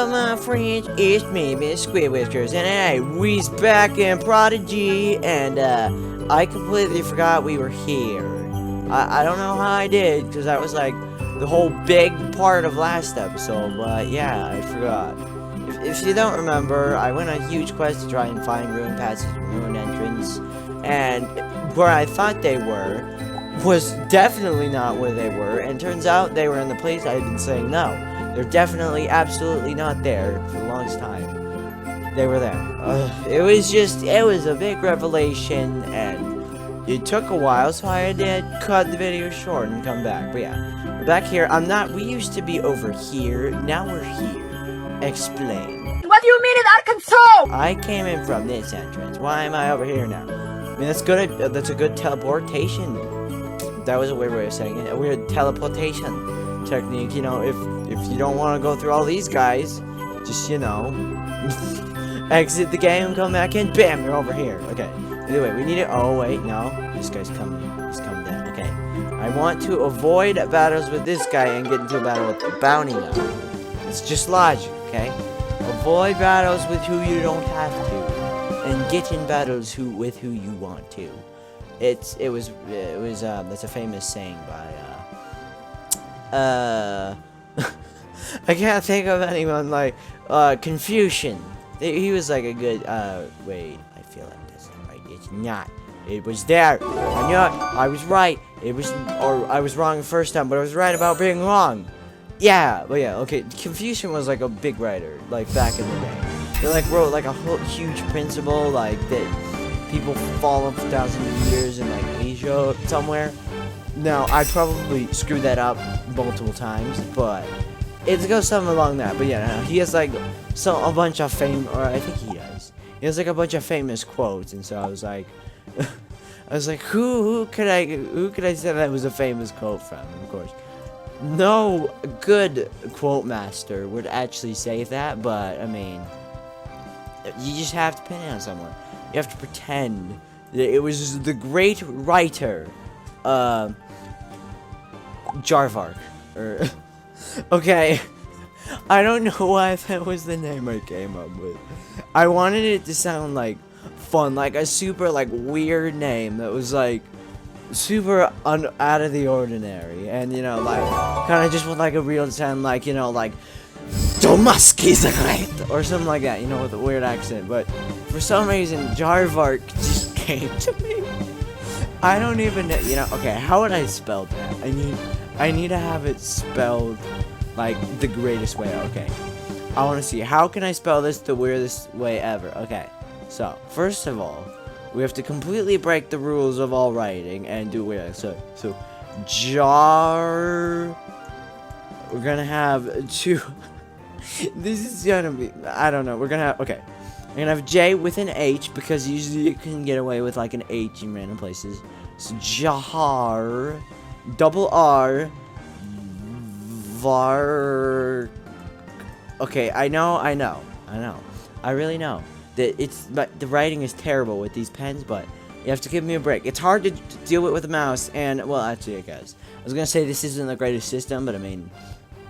up, my friends? It's me, Miss Squid Whiskers, and hey, we's back in Prodigy, and I completely forgot we were here. I don't know how I did, because that was like the whole big part of last episode, but yeah, I forgot. If you don't remember, I went on a huge quest to try and find ruined passages and ruined entrance, and where I thought they were was definitely not where they were, and turns out they were in the place I had been saying no. They're definitely, absolutely not there for the longest time. They were there. It was a big revelation, and it took a while, so I had to cut the video short and come back. But yeah, we're back here. We used to be over here, now we're here. Explain. What do you mean in Arkansas? I came in from this entrance. Why am I over here now? I mean, that's a good teleportation. That was a weird way of saying it. A weird teleportation technique. You know, if you don't want to go through all these guys, just, you know, exit the game, come back in, bam, you're over here. Okay. Anyway, we need it. Oh wait, no, this guy's coming. He's coming down. Okay. I want to avoid battles with this guy and get into a battle with the bounty now. It's just logic, okay? Avoid battles with who you don't have to, and get in battles with who you want to. That's a famous saying by I can't think of anyone like Confucian. He was like a good wait, I feel like that's not right. It's not. It was there. I knew it. I was right. I was wrong the first time, but I was right about being wrong. Yeah, but yeah, okay. Confucian was like a big writer, like back in the day. He like wrote like a whole huge principle, like that people fall for thousands of years in like Asia somewhere. Now I probably screwed that up multiple times, but it goes something along that. But yeah, no, he has like a bunch of I think he does. He has like a bunch of famous quotes, and so I was like, who could I say that was a famous quote from? And of course, no good quote master would actually say that, but I mean, you just have to pin it on someone. You have to pretend that it was the great writer, Jharrvarckh. Okay, I don't know why that was the name I came up with. I wanted it to sound like fun, like a super like weird name that was like super out of the ordinary, and you know, like kind of just with like a real sound, like, you know, like Domaski's right or something like that, you know, with a weird accent. But for some reason, Jharrvarckh just came to me. I don't even know, you know. Okay, how would I spell that? I need to have it spelled like the greatest way. Okay, I want to see, how can I spell this the weirdest way ever? Okay, so first of all, we have to completely break the rules of all writing and do weird. So jar. We're gonna have two. This is gonna be, I don't know. We're gonna have, okay. We're gonna have J with an H, because usually you can get away with like an H in random places. So Jar, double R, Var. Okay, I know. I really know that but the writing is terrible with these pens, but you have to give me a break. It's hard to deal with a mouse, and well, actually, I guess I was gonna say this isn't the greatest system, but I mean,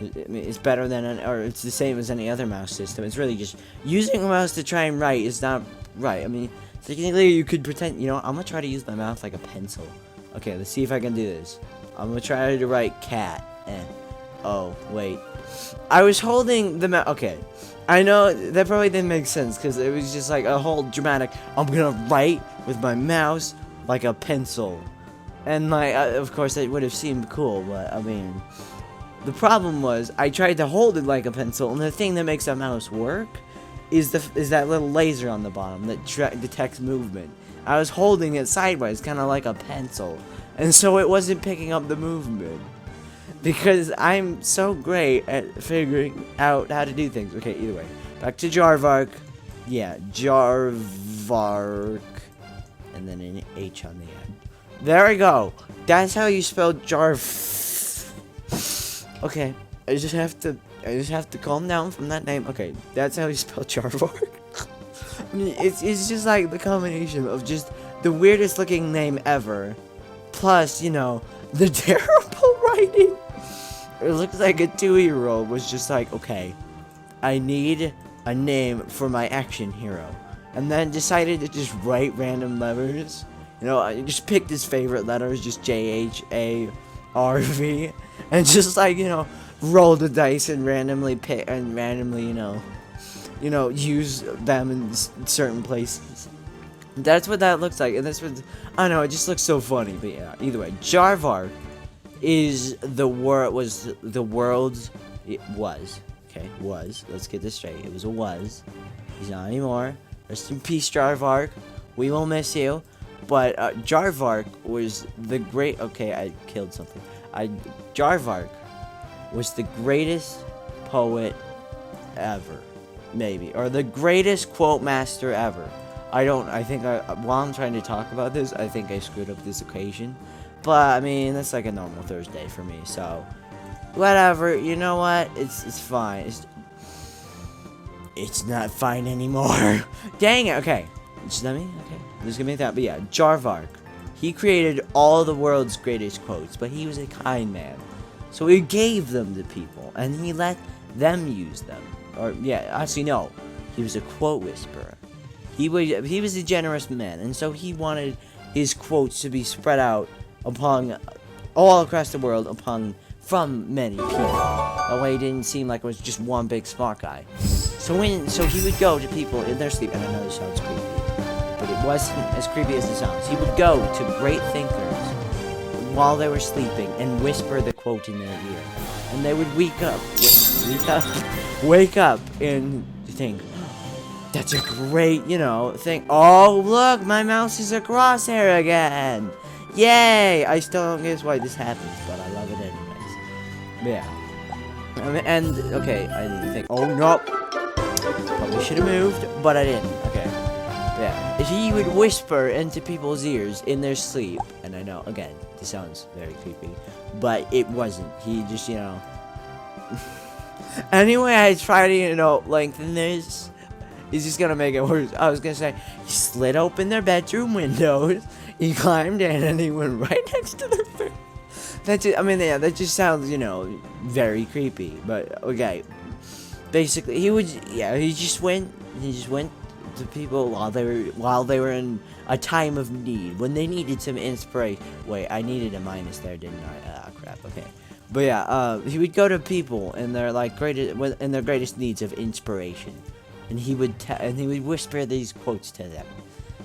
it's better than or it's the same as any other mouse system. It's really just using a mouse to try and write is not right. I mean, technically you could pretend, you know, I'm gonna try to use my mouth like a pencil. Okay, let's see if I can do this. I'm gonna try to write cat. Oh, wait. I was holding the mouse. Okay, I know that probably didn't make sense, because it was just like a whole dramatic, I'm gonna write with my mouse like a pencil. And like, of course that would have seemed cool, but I mean, the problem was I tried to hold it like a pencil, and the thing that makes a mouse work is that little laser on the bottom that detects movement. I was holding it sideways, kind of like a pencil, and so it wasn't picking up the movement. Because I'm so great at figuring out how to do things. Okay, either way, back to Jharrvarckh. Yeah, Jharrvarckh, and then an H on the end. There we go. That's how you spell Okay, I just have to calm down from that name. Okay, that's how you spell Jharrvarckh. I mean, it's just like the combination of just the weirdest looking name ever, plus, you know, the terrible writing. It looks like a 2-year-old was just like, okay, I need a name for my action hero. And then decided to just write random letters. You know, I just picked his favorite letters, just JHARV, and just like, you know, roll the dice and randomly pick and randomly, use them in certain places. That's what that looks like, and that's what I don't know. It just looks so funny, but yeah. Either way, Jharrvarckh is the world's. It was okay. Was Let's get this straight. It was a was. He's not anymore. Rest in peace, Jharrvarckh. We will miss you. But Jharrvarckh was the great. Okay, I killed something. Jharrvarckh was the greatest poet ever, maybe, or the greatest quote master ever. While I'm trying to talk about this, I think I screwed up this equation. But I mean, that's like a normal Thursday for me. So whatever. You know what? It's fine. It's not fine anymore. Dang it. Okay. Just let me. Okay. There's gonna be that. But yeah, Jharrvarckh. He created all the world's greatest quotes, but he was a kind man. So he gave them to people, and he let them use them. Or yeah, actually no. He was a quote whisperer. He was a generous man, and so he wanted his quotes to be spread out all across the world from many people. That way it didn't seem like it was just one big smart guy. So he would go to people in their sleep, and I know this sounds creepy, but it wasn't as creepy as it sounds. He would go to great thinkers while they were sleeping and whisper the quote in their ear, and they would wake up and think, that's a great, thing. Oh, look, my mouse is a crosshair again. Yay! I still don't guess why this happens, but I love it anyways. Yeah. Okay, I didn't think. Oh, no. Probably should have moved, but I didn't. Okay. Yeah. He would whisper into people's ears in their sleep. And I know, again, this sounds very creepy, but it wasn't. He just, Anyway, I try to, lengthen this. He's just gonna make it worse. I was gonna say, he slid open their bedroom windows, he climbed in, and he went right next to their bed. That just sounds, very creepy. But okay, basically, he just went to people while they were in a time of need, when they needed some inspiration. Wait, I needed a minus there, didn't I? Ah, crap. Okay. But yeah, he would go to people in their greatest needs of inspiration. And he would whisper these quotes to them.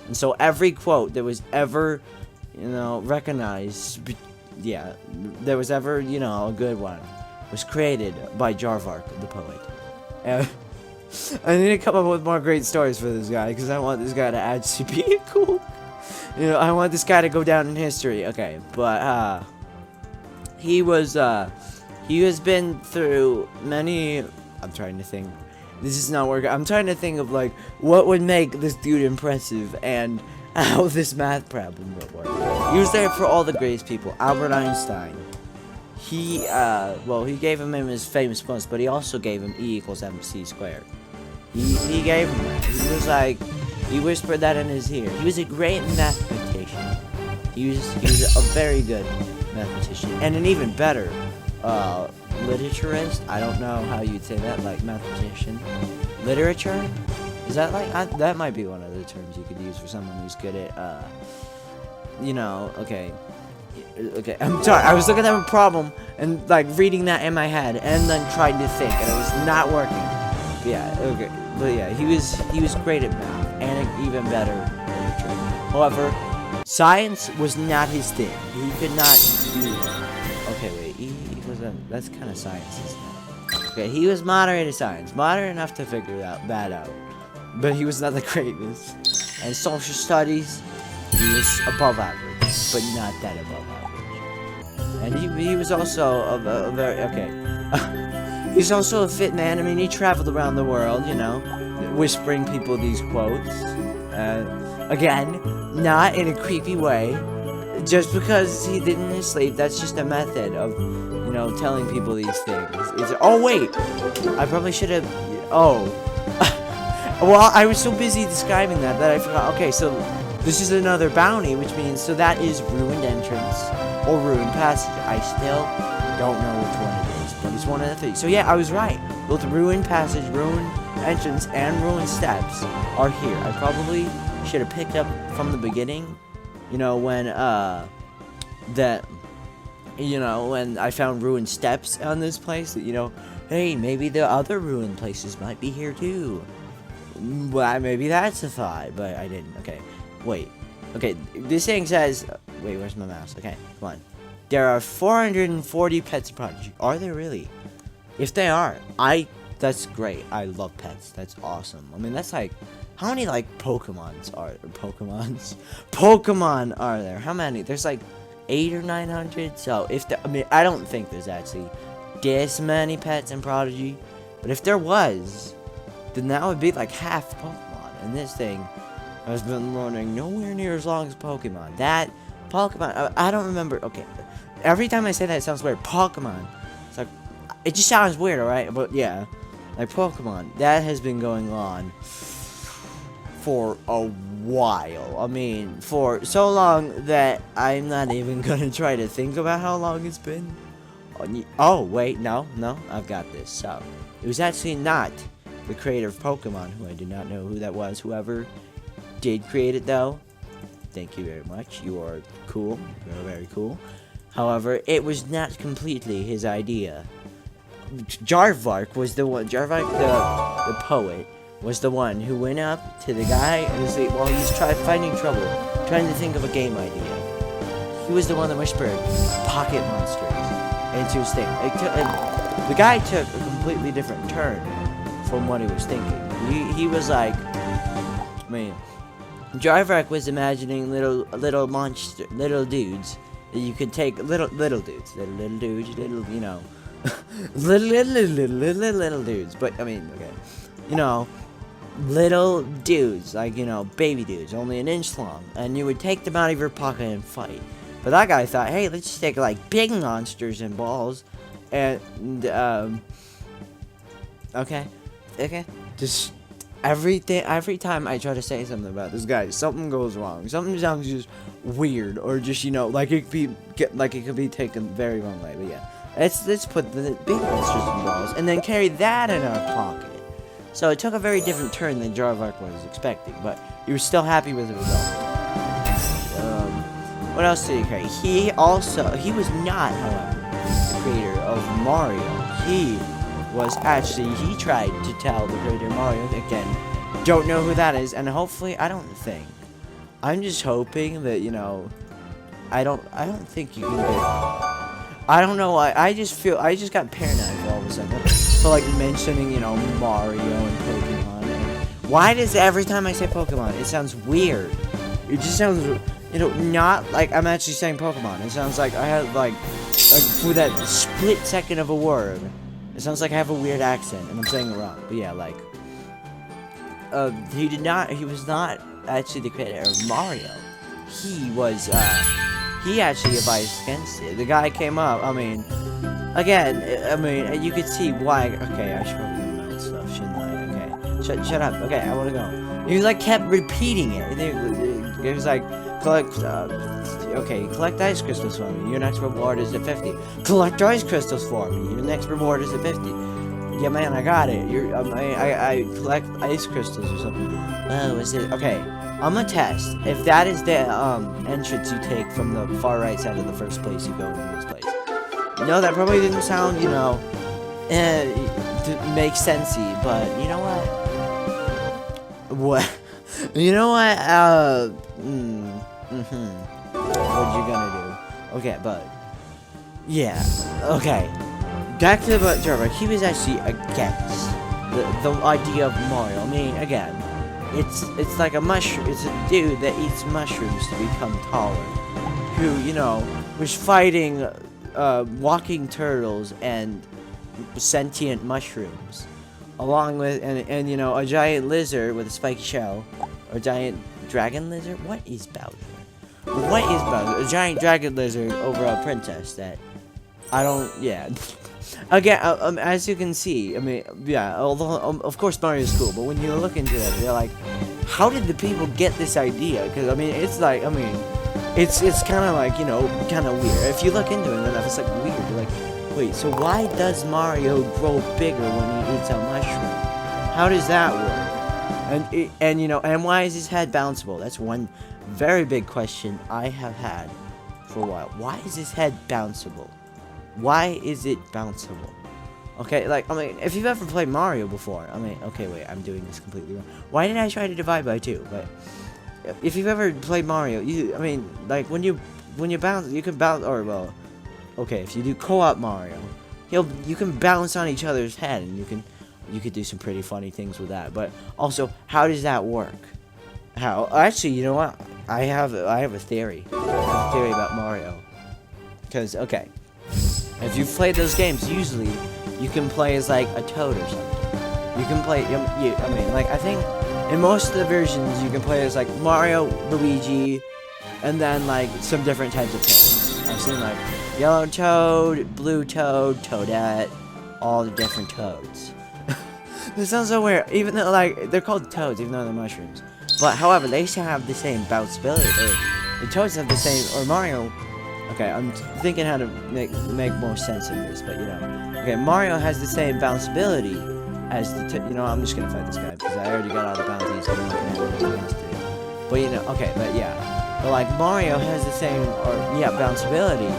And so every quote that was ever, recognized, there was ever, a good one, was created by Jharrvarckh, the poet. I need to come up with more great stories for this guy, because I want this guy to actually be cool. I want this guy to go down in history. Okay, but, he has been through many, I'm trying to think. This is not working. I'm trying to think of, what would make this dude impressive and how this math problem would work. He was there for all the greatest people. Albert Einstein. He gave him his famous quotes, but he also gave him E = MC². He gave him that. He whispered that in his ear. He was a great mathematician. He was a very good mathematician. And an even better, literaturist. I don't know how you'd say that, mathematician. Literature? Is that that might be one of the terms you could use for someone who's good at, okay. Okay, I'm sorry, I was looking at a problem and, reading that in my head and then trying to think, and it was not working. But yeah, okay. But yeah, he was great at math and even better literature. However, science was not his thing. He could not do that. Okay, wait, that's kind of science, isn't it? Okay, he was moderate in science. Moderate enough to figure that out. But he was not the greatest. And social studies, he was above average, but not that above average. And he was also a very, okay. He's also a fit man. I mean, he traveled around the world, whispering people these quotes. Again, not in a creepy way. Just because he did in his sleep, that's just a method of, telling people these things. Oh, wait! I probably should have... Oh. Well, I was so busy describing that I forgot. Okay, so this is another bounty, which means... So that is ruined entrance or ruined passage. I still don't know which one it is, but He's one of the 3. So yeah, I was right. Both ruined passage, ruined entrance, and ruined steps are here. I probably should have picked up from the beginning, when when I found ruined steps on this place, that, hey, maybe the other ruined places might be here too. Well, maybe that's a thought, but I didn't. Okay, wait. Okay, this thing says, wait, where's my mouse? Okay, come on. There are 440 pets in Prodigy. Are there really? If they are, that's great. I love pets. That's awesome. I mean, that's like, how many, like, Pokemon are there? How many? There's like 800 or 900. So I don't think there's actually this many pets in Prodigy. But if there was, then that would be like half Pokemon. And this thing has been running nowhere near as long as Pokemon. That Pokemon, I don't remember. Okay, every time I say that, it sounds weird. Pokemon. It's like, it just sounds weird, alright? But yeah, like Pokemon, that has been going on for a while. I mean, for so long that I'm not even gonna try to think about how long it's been. Oh, wait, no, I've got this. So, it was actually not the creator of Pokemon, who I do not know who that was. Whoever did create it, though, thank you very much. You are cool. You are very cool. However, it was not completely his idea. Jharrvarckh was the one. Jharrvarckh, the poet, was the one who went up to the guy and was while he was finding trouble, trying to think of a game idea. He was the one that whispered pocket monsters into his thing. The guy took a completely different turn from what he was thinking. He was like, Jharrvarckh was imagining little dudes that you could take, little dudes, little dudes, but little dudes, like, baby dudes, only an inch long, and you would take them out of your pocket and fight. But that guy thought, hey, let's just take, like, big monsters and balls, and, okay, just, every time I try to say something about this guy, something goes wrong. Something sounds just weird, or just, like it could be taken very wrong way, but yeah. Let's put the big monsters and balls, and then carry that in our pocket. So it took a very different turn than Jharrvarckh was expecting, but he was still happy with the result. What else did he create? He was not, however, the creator of Mario. He tried to tell the creator of Mario, again, don't know who that is, and hopefully, I'm just hoping that, I don't think you can get, I don't know why, I just got paranoid all of a sudden, so like mentioning, Mario and Pokemon, and why does every time I say Pokemon, it sounds weird? It just sounds, not like I'm actually saying Pokemon. It sounds like I have, like for that split second of a word, it sounds like I have a weird accent, and I'm saying it wrong. But yeah, like, he was not actually the creator of Mario. He actually advised against it. The guy came up, again, you could see why. Okay, I should probably know that stuff, shouldn't I? Okay, shut up. Okay, I wanna go. He like kept repeating it. It was like, collect ice crystals for me. Your next reward is at 50. Collect ice crystals for me. Your next reward is at 50. Yeah, man, I got it. I collect ice crystals or something. Oh, is it? Okay, I'm gonna test if that is the entrance you take from the far right side of the first place you go in this place. No, that probably didn't sound, make sensey, but you know what? What? You know what? What you gonna do? Okay, but yeah, okay. Back to Jharrvarckh. He was actually against the idea of Mario. Again, it's like a mushroom. It's a dude that eats mushrooms to become taller, who was fighting walking turtles and sentient mushrooms, along with and a giant lizard with a spiky shell, or a giant dragon lizard. What is Bowser? A giant dragon lizard over a princess that yeah. Again, as you can see, yeah, although, of course Mario's cool, but when you look into it, you're like, how did the people get this idea? Because, it's like, it's kind of like, kind of weird. If you look into it, then it's like weird. You're like, Wait, so why does Mario grow bigger when he eats a mushroom? How does that work? And you know, and why is his head bounceable? That's one very big question I have had for a while. Why is his head bounceable? Why is it bounceable? Okay, like, I mean, if you've ever played Mario before, I mean, okay, wait, I'm doing this completely wrong. Why did I try to divide by 2? But if you've ever played Mario, I mean, like, when you bounce, you can bounce, or, well, okay, if you do co-op Mario, you can bounce on each other's head, and you could do some pretty funny things with that. But also, how does that work? How? Actually, you know what? I have a theory. I have a theory about Mario. Because, okay, if you've played those games, usually you can play as like a toad or something. You can play. I mean, like, I think in most of the versions you can play as like Mario, Luigi, and then like some different types of toads. I've seen like yellow toad, blue toad, toadette, all the different toads. This sounds so weird, even though like they're called toads, even though they're mushrooms. But however, they should have the same bounceability. Or the toads have the same. Or Mario. Okay, I'm thinking how to make more sense of this, but you know. Okay, Mario has the same bounceability as the. You know, I'm just gonna fight this guy because I already got all the bounties. So I'm not gonna have anything else to do. But you know, okay, but yeah. But like Mario has the same, bounceability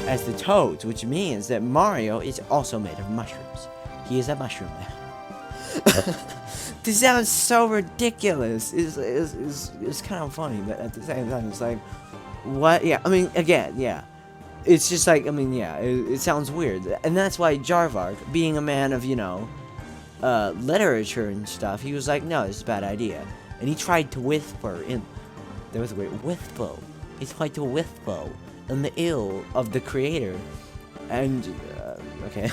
as the toads, which means that Mario is also made of mushrooms. He is a mushroom man. This sounds so ridiculous. It's kind of funny, but at the same time, it's like, what? Yeah, I mean, again, yeah. It's just like, I mean, yeah, it sounds weird. And that's why Jharrvarckh, being a man of, you know, literature and stuff, he was like, no, this is a bad idea. And he tried to whisper in, there was a word, whisper. He tried to whisper in the ear of the creator. And, okay,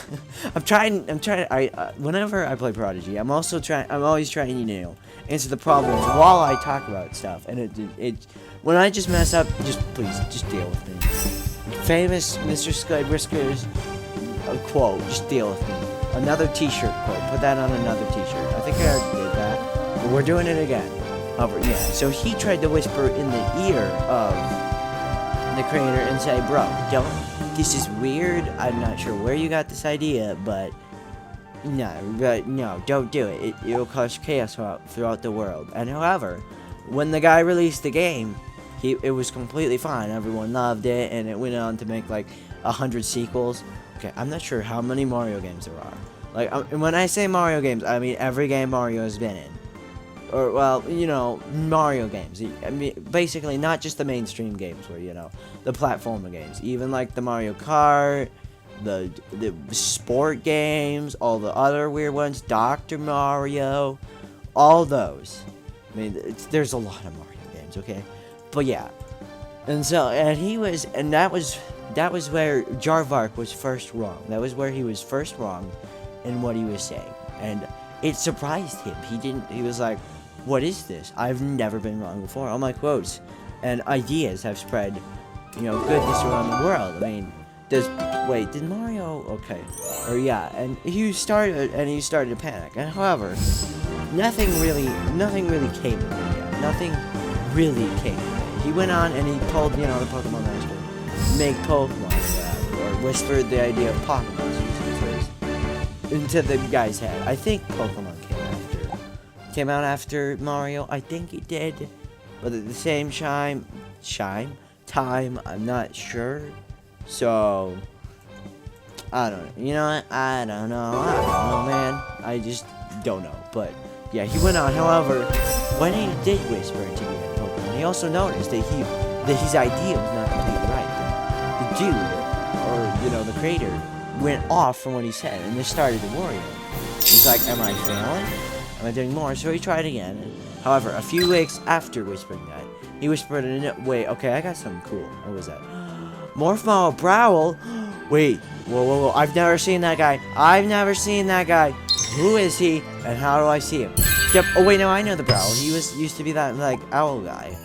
whenever I play Prodigy, I'm always trying, you know, answer the problems while I talk about stuff. And when I just mess up, please deal with me. Famous Mr. Scud Whiskers quote, just deal with me. Another t-shirt quote, put that on another t-shirt. I think I already did that, but we're doing it again. Yeah, so he tried to whisper in the ear of the creator and say, bro, this is weird, I'm not sure where you got this idea, but no, don't do it. It'll cause chaos throughout the world. And however, when the guy released the game, it was completely fine. Everyone loved it, and it went on to make like 100 sequels. Okay, I'm not sure how many Mario games there are. Like, when I say Mario games, I mean every game Mario has been in. Or, well, you know, Mario games. I mean, basically not just the mainstream games where, you know, the platformer games. Even like the Mario Kart, the sport games, all the other weird ones, Dr. Mario, all those. I mean, there's a lot of Mario games, okay? But yeah. And that was where Jharrvarckh was first wrong. That was where he was first wrong in what he was saying. And it surprised him. He was like, what is this? I've never been wrong before. All my quotes and ideas have spread, you know, goodness around the world. I mean, did Mario? Okay. Or yeah, and he started to panic. And however, nothing really came of it yet. Nothing really came of it. He went on and he told, you know, the Pokemon Master, make Pokemon, or whispered the idea of Pokemon into the guy's head. I think Pokemon came out after Mario. I think it did, but at the same time, I'm not sure. So I don't know. You know what? I don't know, man. I just don't know. But yeah, he went on. However, when he did whisper into the Pokemon, he also noticed that his idea was not completely right. The dude, or you know, the creator, went off from what he said, and this started to worry him. He's like, am I failing? Am I doing more? So he tried again. However, a few weeks after whispering that, he whispered in it. Wait, okay, I got something cool. What was that? Morphmo Prowl? Wait, whoa. I've never seen that guy. Who is he, and how do I see him? Yep. Oh wait, no, I know the Prowl. He used to be that like owl guy.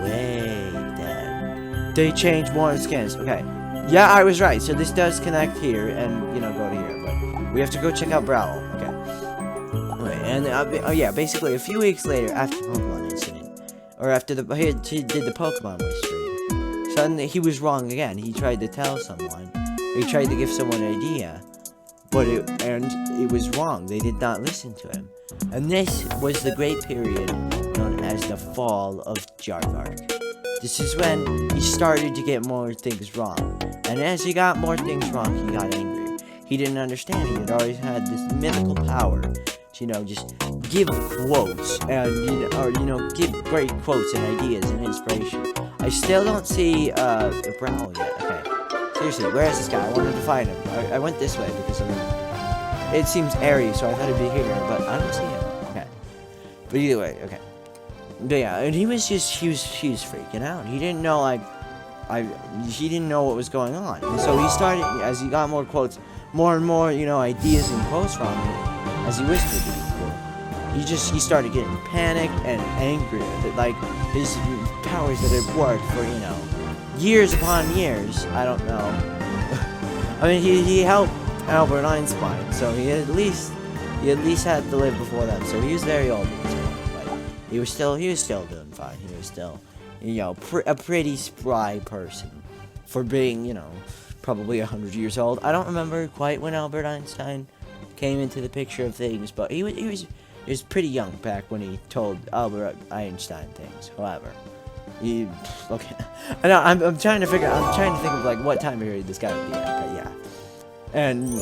Wait, then they changed more skins. Okay. Yeah, I was right. So this does connect here, and you know, go to here. But we have to go check out Prowl. Okay. Right, and yeah, basically a few weeks later, after the Pokemon incident, or after he did the Pokemon whispering, suddenly he was wrong again. He tried to tell someone, He tried to give someone an idea, but it was wrong. They did not listen to him. And this was the great period known as the fall of Jharrvarckh. This is when he started to get more things wrong. And as he got more things wrong, he got angry. He didn't understand. He had always had this mythical power to, just give quotes and, give great quotes and ideas and inspiration. I still don't see the Browl yet. Okay. Seriously, where is this guy? I wanted to find him. I went this way because, it seems airy, so I thought he'd be here, but I don't see him. Okay. But either way, okay. But yeah, and he was freaking out. He didn't know, he didn't know what was going on. And so he started, as he got more quotes, more and more, ideas and quotes from him, as he whispered to people, he started getting panicked and angry that, his powers that had worked for, years upon years, I don't know. I mean, he helped Albert Einstein, so he at least had to live before them, so he was very old at this point, but he was still doing fine. He was still, a pretty spry person for being, probably 100 years old. I don't remember quite when Albert Einstein came into the picture of things, but he was pretty young back when he told Albert Einstein things. However, okay, I know I'm trying to think of what time period this guy would be at, but yeah, and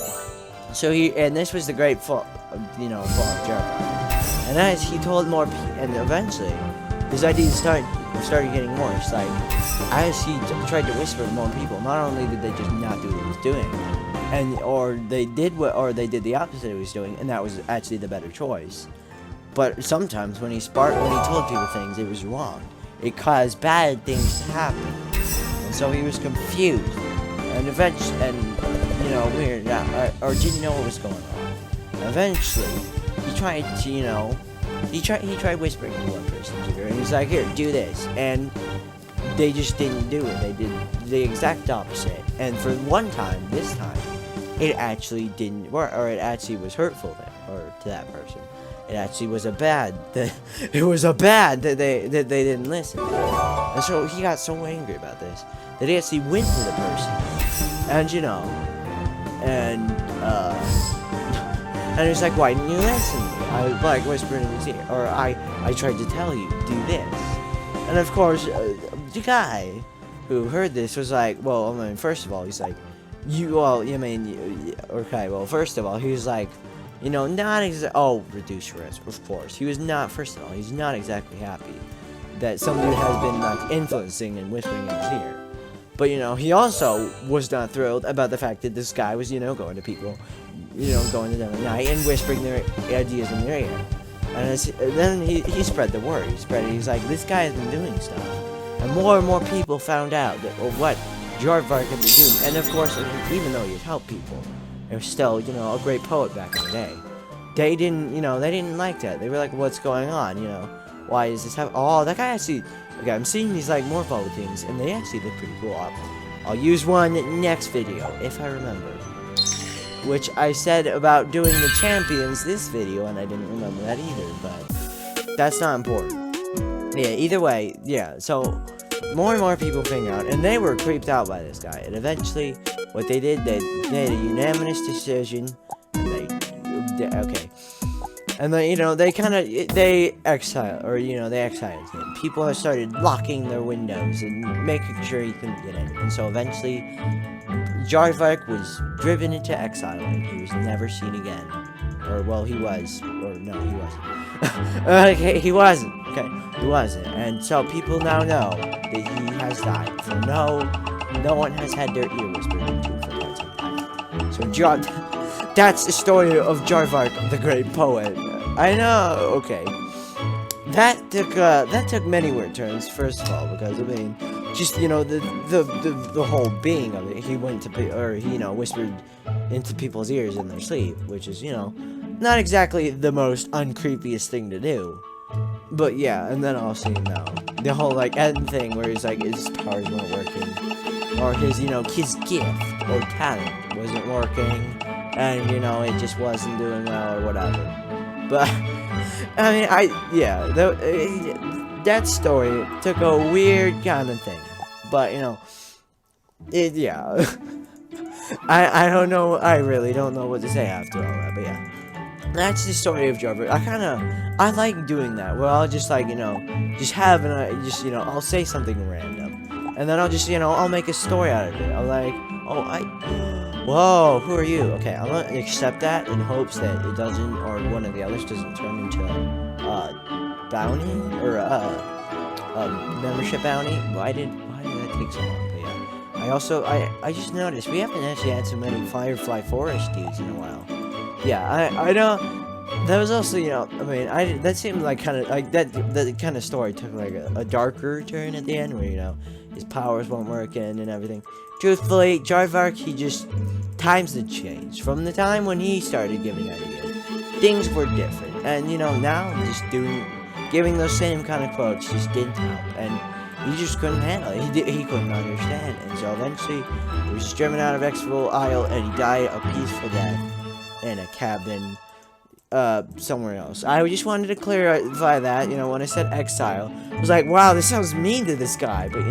so this was the great fall, fall of Jharrvarckh, and as he told more people, and eventually his ideas started getting worse. As he tried to whisper to more people, not only did they just not do what he was doing, or they did the opposite he was doing, and that was actually the better choice. But sometimes when he told people things, it was wrong. It caused bad things to happen, and so he was confused, and eventually, weird, or didn't know what was going on. Eventually, he tried to, he tried whispering to one person, and he's like, "Here, do this," and they just didn't do it. They did the exact opposite, and for this time, it actually didn't work, or it actually was hurtful to that person. It actually was bad that they didn't listen. And so he got so angry about this that he actually went to the person, and and he's like, "Why didn't you listen to me?" I whispered in his ear, or I tried to tell you, do this. And of course, the guy who heard this was like, well, I mean, first of all, he's like, okay, well, first of all, he was like, reduce risk, of course. He was not, first of all, he's not exactly happy that some dude has been, influencing and whispering in his ear. But, he also was not thrilled about the fact that this guy was, going to people, going to them at night and whispering their ideas in their ear. And then he spread the word. He's like, this guy has been doing stuff. And more people found out what Jharrvarckh had been doing. And of course, even though he had helped people, he was still, a great poet back in the day. They didn't like that. They were like, what's going on, Why is this happening? Oh, that guy actually, okay, I'm seeing these, more poet things, and they actually look pretty cool. I'll use one next video, if I remember. Which I said about doing the champions this video, and I didn't remember that either, but that's not important. Yeah, either way, yeah, so more and more people figured out, and they were creeped out by this guy, and eventually, what they did, they made a unanimous decision, and and then, they exiled him. People started locking their windows and making sure he couldn't get in, and so eventually, Jharrvarckh was driven into exile, and he was never seen again. Or, well, he was. Or, no, he wasn't. Okay, he wasn't. Okay, he wasn't. And so people now know that he has died. For no one has had their ear whispered into for quite some time. So, that's the story of Jharrvarckh, the great poet. I know, okay. That took many weird turns, first of all, because, I mean, just, the whole being of it. He went to, he, whispered into people's ears in their sleep, which is, not exactly the most uncreepiest thing to do. But yeah, and then also, the whole, end thing where he's like, his powers weren't working, or his, his gift or talent wasn't working, and, it just wasn't doing well or whatever. But, I mean, that story took a weird kind of thing. But, I don't know. I really don't know what to say after all that. But yeah, that's the story of Jharrvarckh. I like doing that. Where I'll just like just have I'll say something random, and then I'll just I'll make a story out of it. I'm like, oh whoa, who are you? Okay, I'm gonna accept that in hopes that it doesn't, or one of the others doesn't turn into bounty or membership bounty. Why did that take so long? But yeah, I just noticed we haven't actually had so many Firefly Forest dudes in a while. Yeah, I know. That was also, I mean, that seemed like kind of like that kind of story took like a darker turn at the end where his powers weren't working and everything. Truthfully, Jharrvarckh, times had changed from the time when he started giving ideas. Things were different, and now just giving those same kind of quotes just didn't help, and he just couldn't handle it. He couldn't understand, and so eventually he was driven out of Exfil Isle, and he died a peaceful death in a cabin somewhere else. I just wanted to clarify that, when I said exile, I was like, wow, this sounds mean to this guy, but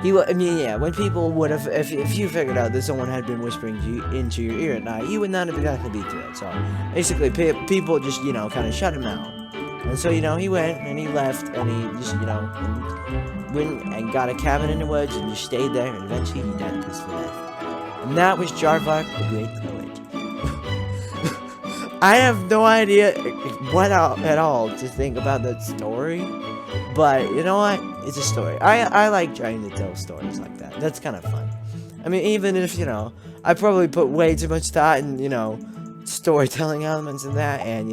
yeah, when people would have, if you figured out that someone had been whispering into your ear at night, you would not have gotten to be through it. So basically, people just kind of shut him out, and so he went and he left and he just went and got a cabin in the woods and just stayed there, and eventually he died a peaceful death. And that was Jharrvarckh, the great poet. I have no idea what at all to think about that story, but you know what? It's a story. I like trying to tell stories like that. That's kind of fun. I mean, even if, I probably put way too much thought in, storytelling elements in that, and,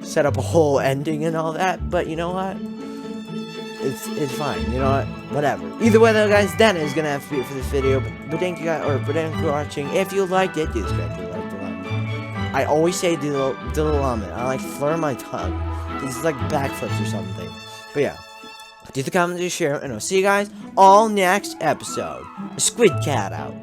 set up a whole ending and all that, but you know what? It's fine, you know what? Whatever. Either way though, guys, that is gonna have to be it for this video, but thank you guys, but thank you for watching. If you liked it, do subscribe to the like below. I always say do the llama. I like flare my tongue. It's like backflips or something. But yeah, do the comments, share, and I'll see you guys all next episode. Squid Cat out.